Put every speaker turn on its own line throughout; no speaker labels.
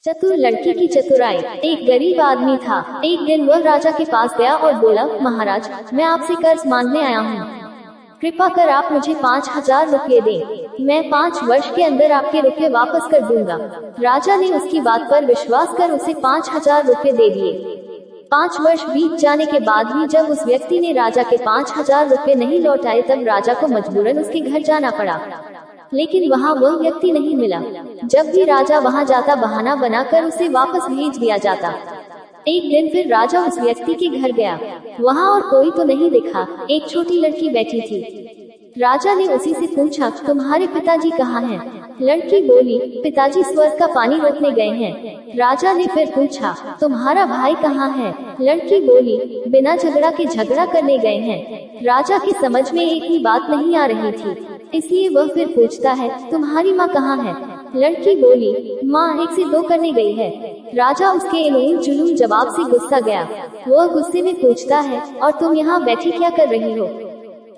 चतुर लड़की की चतुराई। एक गरीब आदमी था। एक दिन वह राजा के पास गया और बोला, महाराज, मैं आपसे कर्ज मांगने आया हूँ। कृपा कर आप मुझे 5,000 रुपये दें। मैं 5 वर्ष के अंदर आपके रुपये वापस कर दूंगा। राजा ने उसकी बात पर विश्वास कर उसे 5,000 रुपये दे दिए। 5 वर्ष बीत जाने के बाद भी जब उस व्यक्ति ने राजा के 5,000 रुपये नहीं लौटाए, तब राजा को मजबूरन उसके घर जाना पड़ा। लेकिन वहाँ वह व्यक्ति नहीं मिला। जब भी राजा वहाँ जाता, बहाना बनाकर उसे वापस भेज दिया जाता। एक दिन फिर राजा उस व्यक्ति के घर गया। वहाँ और कोई तो नहीं दिखा। एक छोटी लड़की बैठी थी। राजा ने उसी से पूछा, तुम्हारे पिताजी कहाँ हैं? लड़की बोली, पिताजी स्वर्ग का पानी रोकने गए हैं। राजा ने फिर पूछा, तुम्हारा भाई कहाँ है? लड़की बोली, बिना झगड़ा के झगड़ा करने गए हैं। राजा की समझ में एक ही बात नहीं आ रही थी, इसलिए वह फिर पूछता है, तुम्हारी माँ कहाँ है? लड़की बोली, माँ 1 से 2 करने गई है। राजा उसके इलूम जुलूम जवाब से गुस्सा गया। वह गुस्से में पूछता है, और तुम यहाँ बैठी क्या कर रही हो?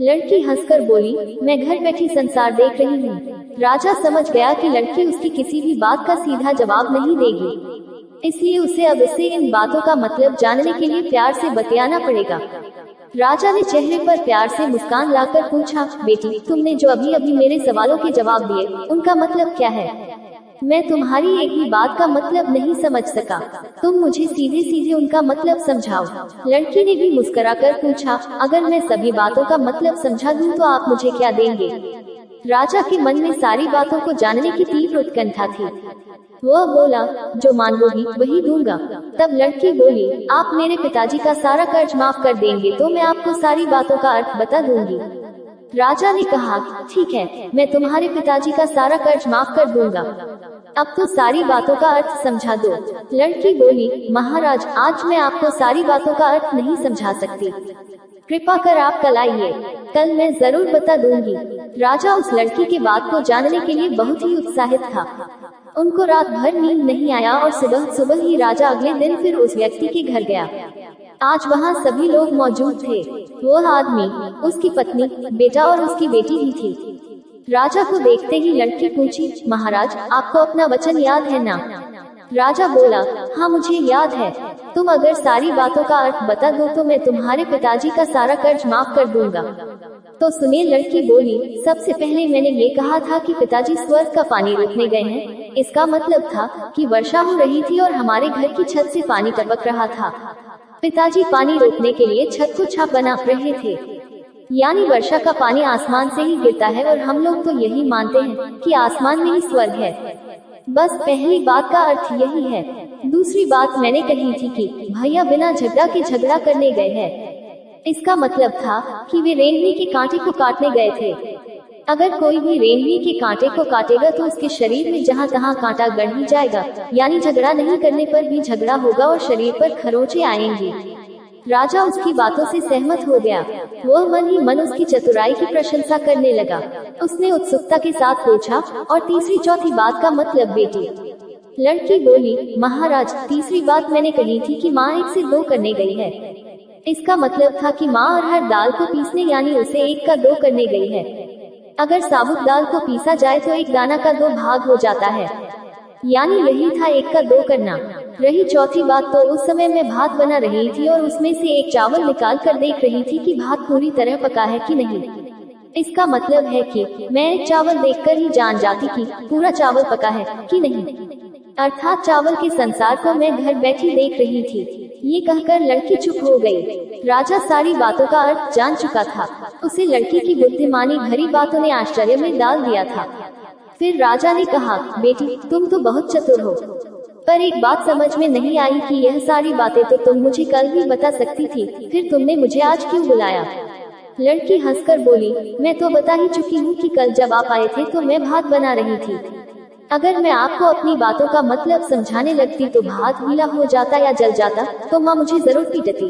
लड़की हंसकर बोली, मैं घर बैठी संसार देख रही हूँ। राजा समझ गया कि लड़की उसकी किसी भी बात का सीधा जवाब नहीं देगी, इसलिए उसे अब इससे इन बातों का मतलब जानने के लिए प्यार से बतियाना पड़ेगा। राजा ने चेहरे पर प्यार से मुस्कान लाकर पूछा, बेटी, तुमने जो अभी अभी मेरे सवालों के जवाब दिए, उनका मतलब क्या है? मैं तुम्हारी एक भी बात का मतलब नहीं समझ सका। तुम मुझे सीधे सीधे उनका मतलब समझाओ। लड़की ने भी मुस्कुराकर पूछा, अगर मैं सभी बातों का मतलब समझा दूं तो आप मुझे क्या देंगे? राजा के मन में सारी बातों को जानने की तीव्र उत्कंठा थी। वह बोला, जो मांगोगी वही दूंगा। तब लड़की बोली, आप मेरे पिताजी का सारा कर्ज माफ कर देंगे तो मैं आपको सारी बातों का अर्थ बता दूंगी। राजा ने कहा, ठीक है, मैं तुम्हारे पिताजी का सारा कर्ज माफ कर दूंगा। अब तो सारी बातों का अर्थ समझा दो। लड़की बोली, महाराज, आज मैं आपको सारी बातों का अर्थ नहीं समझा सकती। कृपा कर आप कल आइए, कल मैं जरूर बता दूंगी। राजा उस लड़की की बात को जानने के लिए बहुत ही उत्साहित था। उनको रात भर नींद नहीं आया और सुबह सुबह ही राजा अगले दिन फिर उस व्यक्ति के घर गया। आज वहाँ सभी लोग मौजूद थे। वह आदमी, उसकी पत्नी, बेटा और उसकी बेटी भी थी। राजा को देखते ही लड़की पूछी, महाराज, आपको अपना वचन याद है ना? राजा बोला, हाँ मुझे याद है। तुम अगर सारी बातों का अर्थ बता दो तो मैं तुम्हारे पिताजी का सारा कर्ज माफ कर दूंगा। तो सुनिए, लड़की बोली, सबसे पहले मैंने ये कहा था कि पिताजी स्वर्ग का पानी रोकने गए हैं। इसका मतलब था कि वर्षा हो रही थी और हमारे घर की छत से पानी टपक रहा था। पिताजी पानी रोकने के लिए छत को छाप बना रहे थे, यानी वर्षा का पानी आसमान से ही गिरता है और हम लोग तो यही मानते हैं कि आसमान में ही स्वर्ग है। बस पहली बात का अर्थ यही है। दूसरी बात मैंने कही थी कि भैया बिना झगड़ा के झगड़ा करने गए हैं। इसका मतलब था कि वे रेंगनी के कांटे को काटने गए थे। अगर कोई भी रेंगनी के कांटे को काटेगा तो उसके शरीर में जहाँ तहाँ कांटा गड़ ही जाएगा, यानी झगड़ा नहीं करने पर भी झगड़ा होगा और शरीर पर खरोंचे आएंगे। राजा उसकी बातों से सहमत हो गया। वह मन ही मन उसकी चतुराई की प्रशंसा करने लगा। उसने उत्सुकता के साथ पूछा, और तीसरी चौथी बात का मतलब बेटी? लड़की बोली, महाराज, तीसरी बात मैंने कही थी कि माँ 1 से 2 करने गई है। इसका मतलब था कि माँ अरहर दाल को पीसने यानी उसे 1 का 2 करने गई है। अगर साबुत दाल को पीसा जाए तो 1 दाना का 2 भाग हो जाता है, यानी यही था 1 का 2 करना। रही चौथी बात, तो उस समय मैं भात बना रही थी और उसमें से एक चावल निकाल कर देख रही थी कि भात पूरी तरह पका है कि नहीं। इसका मतलब है कि मैं एक चावल देखकर ही जान जाती कि पूरा चावल पका है कि नहीं। अर्थात चावल के संसार को मैं घर बैठी देख रही थी। ये कहकर लड़की चुप हो गई। राजा सारी बातों का अर्थ जान चुका था। उसे लड़की की बुद्धिमानी भरी बातों ने आश्चर्य में डाल दिया था। फिर राजा ने कहा, बेटी, तुम तो बहुत चतुर हो, पर एक बात समझ में नहीं आई कि यह सारी बातें तो तुम मुझे कल भी बता सकती थी, फिर तुमने मुझे आज क्यों बुलाया? लड़की हंसकर बोली, मैं तो बता ही चुकी हूँ कि कल जब आप आए थे तो मैं भात बना रही थी। अगर मैं आपको अपनी बातों का मतलब समझाने लगती तो भात गीला हो जाता या जल जाता, तो माँ मुझे जरूर पीटती।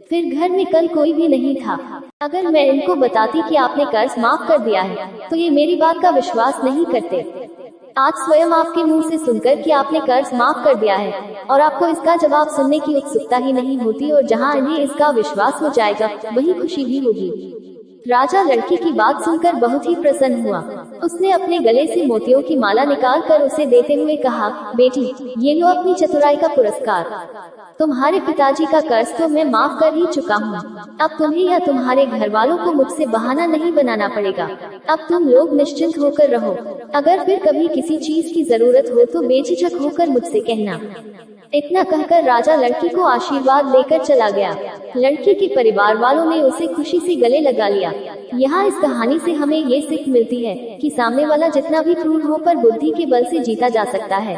फिर घर में कल कोई भी नहीं था। अगर मैं इनको बताती कि आपने कर्ज माफ कर दिया है तो ये मेरी बात का विश्वास नहीं करते। आज स्वयं आपके मुंह से सुनकर कि आपने कर्ज माफ कर दिया है और आपको इसका जवाब सुनने की उत्सुकता ही नहीं होती, और जहाँ इन्हें इसका विश्वास हो जाएगा वही खुशी भी होगी। राजा लड़की की बात सुनकर बहुत ही प्रसन्न हुआ। उसने अपने गले से मोतियों की माला निकाल कर उसे देते हुए कहा, बेटी, ये लो अपनी चतुराई का पुरस्कार। तुम्हारे पिताजी का कर्ज तो मैं माफ कर ही चुका हूँ। अब तुम्हें या तुम्हारे घर वालों को मुझसे बहाना नहीं बनाना पड़ेगा। अब तुम लोग निश्चिंत होकर रहो। अगर फिर कभी किसी चीज की जरूरत हो तो बेझिझक होकर मुझसे कहना। इतना कहकर राजा लड़की को आशीर्वाद देकर चला गया। लड़की के परिवार वालों ने उसे खुशी से गले लगा लिया। यहाँ इस कहानी से हमें ये सीख मिलती है कि सामने वाला जितना भी क्रूर हो पर बुद्धि के बल से जीता जा सकता है।